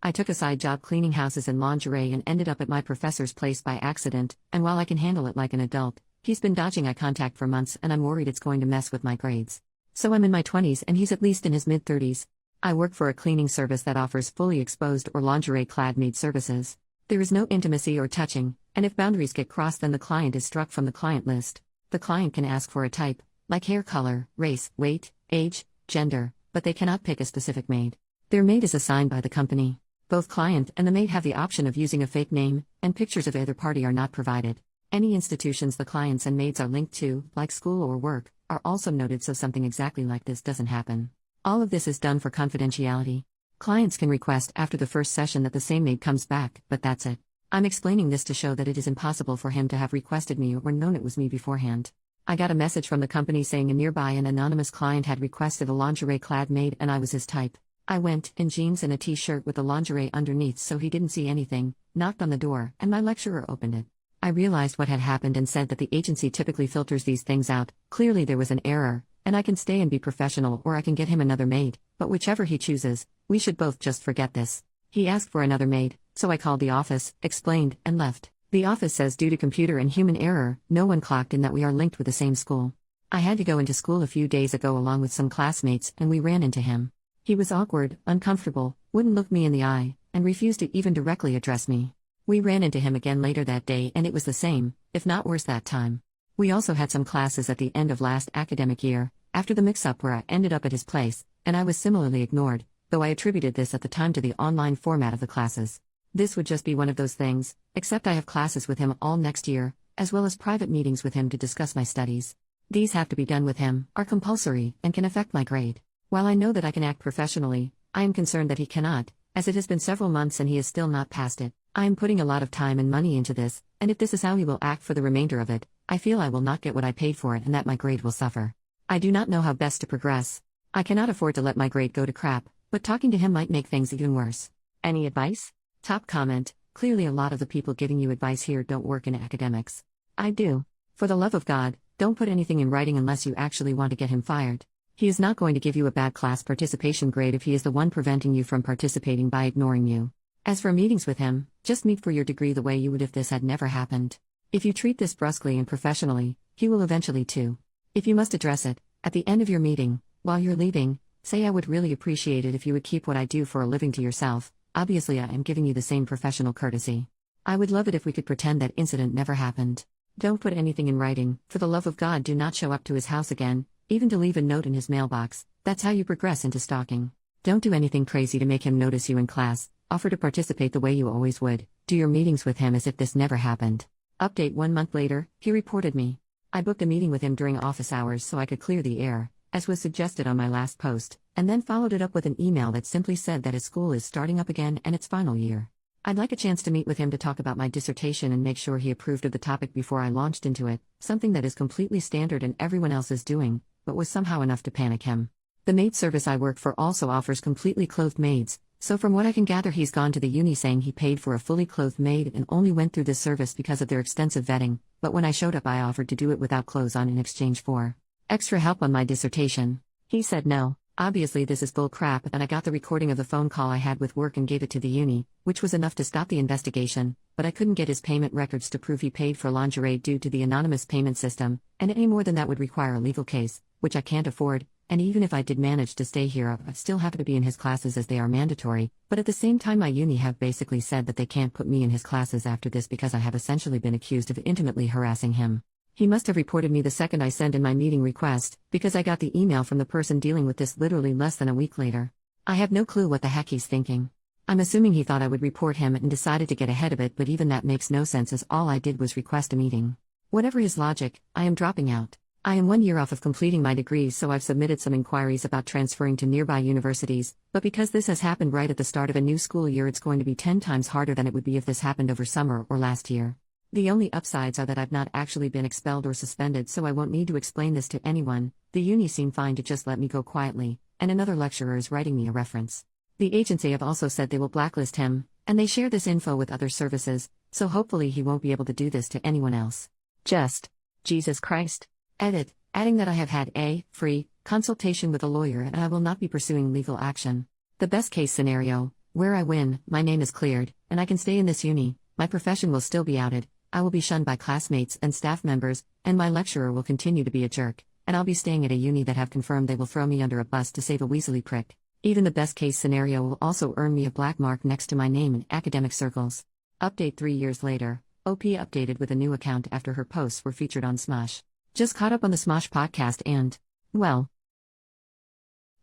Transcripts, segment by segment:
I took a side job cleaning houses in lingerie and ended up at my professor's place by accident, and while I can handle it like an adult, he's been dodging eye contact for months and I'm worried it's going to mess with my grades. So I'm in my 20s and he's at least in his mid-30s. I work for a cleaning service that offers fully exposed or lingerie-clad maid services. There is no intimacy or touching, and if boundaries get crossed then the client is struck from the client list. The client can ask for a type, like hair color, race, weight, age, gender, but they cannot pick a specific maid. Their maid is assigned by the company. Both client and the maid have the option of using a fake name, and pictures of either party are not provided. Any institutions the clients and maids are linked to, like school or work, are also noted so something exactly like this doesn't happen. All of this is done for confidentiality. Clients can request after the first session that the same maid comes back, but that's it. I'm explaining this to show that it is impossible for him to have requested me or known it was me beforehand. I got a message from the company saying a nearby and anonymous client had requested a lingerie-clad maid and I was his type. I went, in jeans and a t-shirt with the lingerie underneath so he didn't see anything, knocked on the door, and my lecturer opened it. I realized what had happened and said that the agency typically filters these things out. Clearly there was an error, and I can stay and be professional or I can get him another maid, but whichever he chooses, we should both just forget this. He asked for another maid, so I called the office, explained, and left. The office says due to computer and human error, no one clocked in that we are linked with the same school. I had to go into school a few days ago along with some classmates and we ran into him. He was awkward, uncomfortable, wouldn't look me in the eye, and refused to even directly address me. We ran into him again later that day and it was the same, if not worse that time. We also had some classes at the end of last academic year, after the mix-up where I ended up at his place, and I was similarly ignored, though I attributed this at the time to the online format of the classes. This would just be one of those things, except I have classes with him all next year, as well as private meetings with him to discuss my studies. These have to be done with him, are compulsory, and can affect my grade. While I know that I can act professionally, I am concerned that he cannot, as it has been several months and he is still not passed it. I am putting a lot of time and money into this, and if this is how he will act for the remainder of it, I feel I will not get what I paid for it and that my grade will suffer. I do not know how best to progress. I cannot afford to let my grade go to crap, but talking to him might make things even worse. Any advice? Top comment: clearly a lot of the people giving you advice here don't work in academics. I do. For the love of God, don't put anything in writing unless you actually want to get him fired. He is not going to give you a bad class participation grade if he is the one preventing you from participating by ignoring you. As for meetings with him, just meet for your degree the way you would if this had never happened. If you treat this brusquely and professionally, he will eventually too. If you must address it, at the end of your meeting, while you're leaving, say I would really appreciate it if you would keep what I do for a living to yourself. Obviously I am giving you the same professional courtesy. I would love it if we could pretend that incident never happened. Don't put anything in writing. For the love of God, do not show up to his house again, even to leave a note in his mailbox. That's how you progress into stalking. Don't do anything crazy to make him notice you in class. Offer to participate the way you always would. Do your meetings with him as if this never happened. Update: 1 month later, he reported me. I booked a meeting with him during office hours so I could clear the air, as was suggested on my last post, and then followed it up with an email that simply said that his school is starting up again and its final year. I'd like a chance to meet with him to talk about my dissertation and make sure he approved of the topic before I launched into it, something that is completely standard and everyone else is doing, but was somehow enough to panic him. The maid service I work for also offers completely clothed maids, so from what I can gather he's gone to the uni saying he paid for a fully clothed maid and only went through this service because of their extensive vetting, but when I showed up I offered to do it without clothes on in exchange for extra help on my dissertation. He said no. Obviously this is bull crap, and I got the recording of the phone call I had with work and gave it to the uni, which was enough to stop the investigation, but I couldn't get his payment records to prove he paid for lingerie due to the anonymous payment system, and any more than that would require a legal case, which I can't afford. And even if I did manage to stay here, I'd still have to be in his classes as they are mandatory, but at the same time my uni have basically said that they can't put me in his classes after this because I have essentially been accused of intimately harassing him. He must have reported me the second I sent in my meeting request, because I got the email from the person dealing with this literally less than a week later. I have no clue what the heck he's thinking. I'm assuming he thought I would report him and decided to get ahead of it, but even that makes no sense as all I did was request a meeting. Whatever his logic, I am dropping out. I am 1 year off of completing my degree, so I've submitted some inquiries about transferring to nearby universities, but because this has happened right at the start of a new school year, it's going to be 10 times harder than it would be if this happened over summer or last year. The only upsides are that I've not actually been expelled or suspended, so I won't need to explain this to anyone. The uni seemed fine to just let me go quietly, and another lecturer is writing me a reference. The agency have also said they will blacklist him, and they share this info with other services, so hopefully he won't be able to do this to anyone else. Just Jesus Christ. Edit, adding that I have had a free consultation with a lawyer and I will not be pursuing legal action. The best case scenario, Where I win, my name is cleared, and I can stay in this uni, my profession will still be outed, I will be shunned by classmates and staff members, and my lecturer will continue to be a jerk, and I'll be staying at a uni that have confirmed they will throw me under a bus to save a weaselly prick. Even the best case scenario will also earn me a black mark next to my name in academic circles. Update 3 years later, OP updated with a new account after her posts were featured on Smosh. Just caught up on the Smosh podcast and, well.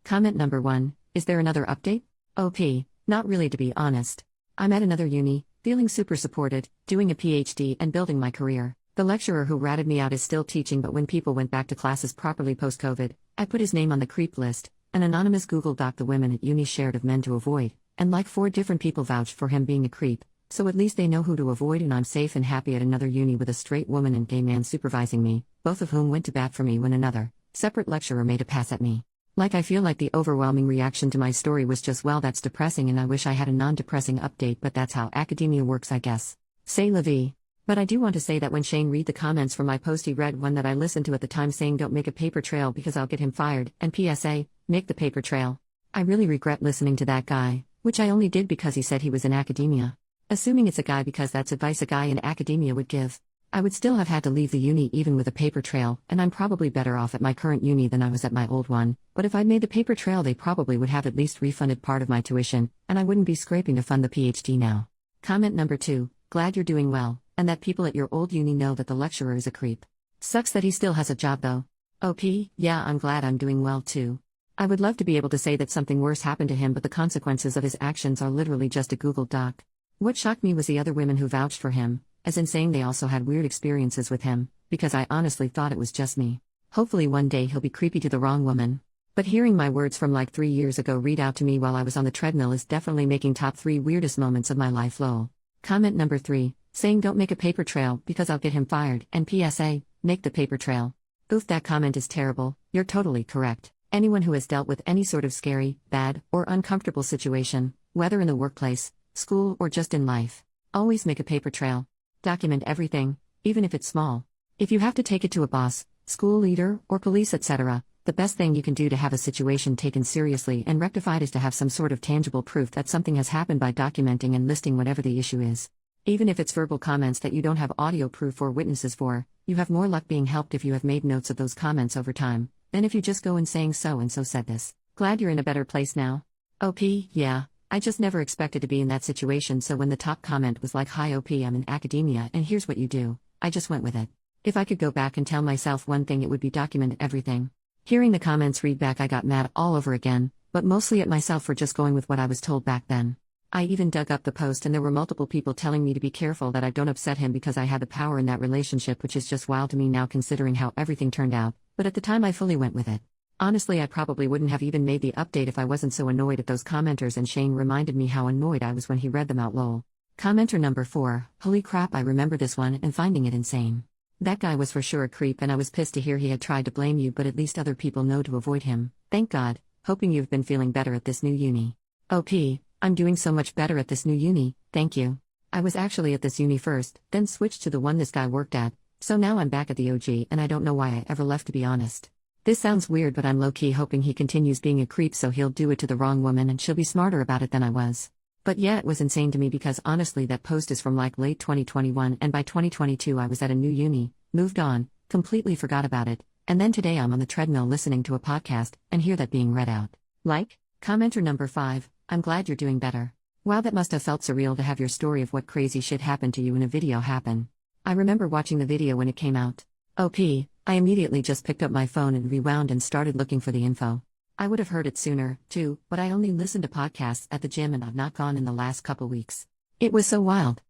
Comment number 1, is there another update? OP, not really to be honest. I'm at another uni, feeling super supported, doing a PhD and building my career. The lecturer who ratted me out is still teaching, but when people went back to classes properly post-COVID, I put his name on the creep list. An anonymous Google Doc the women at uni shared of men to avoid, and like 4 different people vouched for him being a creep, so at least they know who to avoid, and I'm safe and happy at another uni with a straight woman and gay man supervising me, both of whom went to bat for me when another separate lecturer made a pass at me. Like I feel like the overwhelming reaction to my story was just, well, that's depressing, and I wish I had a non-depressing update, but that's how academia works, I guess. C'est la vie. But I do want to say that when Shane read the comments from my post, he read one that I listened to at the time saying don't make a paper trail because I'll get him fired, and PSA, make the paper trail. I really regret listening to that guy, which I only did because he said he was in academia. Assuming it's a guy because that's advice a guy in academia would give. I would still have had to leave the uni even with a paper trail, and I'm probably better off at my current uni than I was at my old one, but if I'd made the paper trail they probably would have at least refunded part of my tuition, and I wouldn't be scraping to fund the PhD now. Comment number 2, glad you're doing well, and that people at your old uni know that the lecturer is a creep. Sucks that he still has a job though. OP, yeah, I'm glad I'm doing well too. I would love to be able to say that something worse happened to him, but the consequences of his actions are literally just a Google Doc. What shocked me was the other women who vouched for him, as in saying they also had weird experiences with him, because I honestly thought it was just me. Hopefully one day he'll be creepy to the wrong woman. But hearing my words from like 3 years ago read out to me while I was on the treadmill is definitely making top 3 weirdest moments of my life lol. Comment number 3, saying don't make a paper trail because I'll get him fired, and PSA, make the paper trail. Oof, that comment is terrible, you're totally correct. Anyone who has dealt with any sort of scary, bad, or uncomfortable situation, whether in the workplace, school, or just in life, always make a paper trail. Document everything, even if it's small. If you have to take it to a boss, school leader, or police, etc., the best thing you can do to have a situation taken seriously and rectified is to have some sort of tangible proof that something has happened by documenting and listing whatever the issue is. Even if it's verbal comments that you don't have audio proof or witnesses for, you have more luck being helped if you have made notes of those comments over time, than if you just go in saying so and so said this. Glad you're in a better place now. OP, yeah. I just never expected to be in that situation, so when the top comment was like, hi OP, I'm in academia and here's what you do, I just went with it. If I could go back and tell myself one thing, it would be document everything. Hearing the comments read back, I got mad all over again, but mostly at myself for just going with what I was told back then. I even dug up the post and there were multiple people telling me to be careful that I don't upset him because I had the power in that relationship, which is just wild to me now considering how everything turned out, but at the time I fully went with it. Honestly, I probably wouldn't have even made the update if I wasn't so annoyed at those commenters, and Shane reminded me how annoyed I was when he read them out lol. Commenter number 4, holy crap, I remember this one and finding it insane. That guy was for sure a creep and I was pissed to hear he had tried to blame you, but at least other people know to avoid him. Thank God, hoping you've been feeling better at this new uni. OP, I'm doing so much better at this new uni, thank you. I was actually at this uni first, then switched to the one this guy worked at, so now I'm back at the OG and I don't know why I ever left, to be honest. This sounds weird, but I'm low-key hoping he continues being a creep so he'll do it to the wrong woman and she'll be smarter about it than I was. But yeah, it was insane to me because honestly that post is from like late 2021 and by 2022 I was at a new uni, moved on, completely forgot about it, and then today I'm on the treadmill listening to a podcast and hear that being read out. Like? Commenter number 5, I'm glad you're doing better. Wow, that must have felt surreal to have your story of what crazy shit happened to you in a video happen. I remember watching the video when it came out. OP, I immediately just picked up my phone and rewound and started looking for the info. I would have heard it sooner, too, but I only listened to podcasts at the gym and I've not gone in the last couple weeks. It was so wild.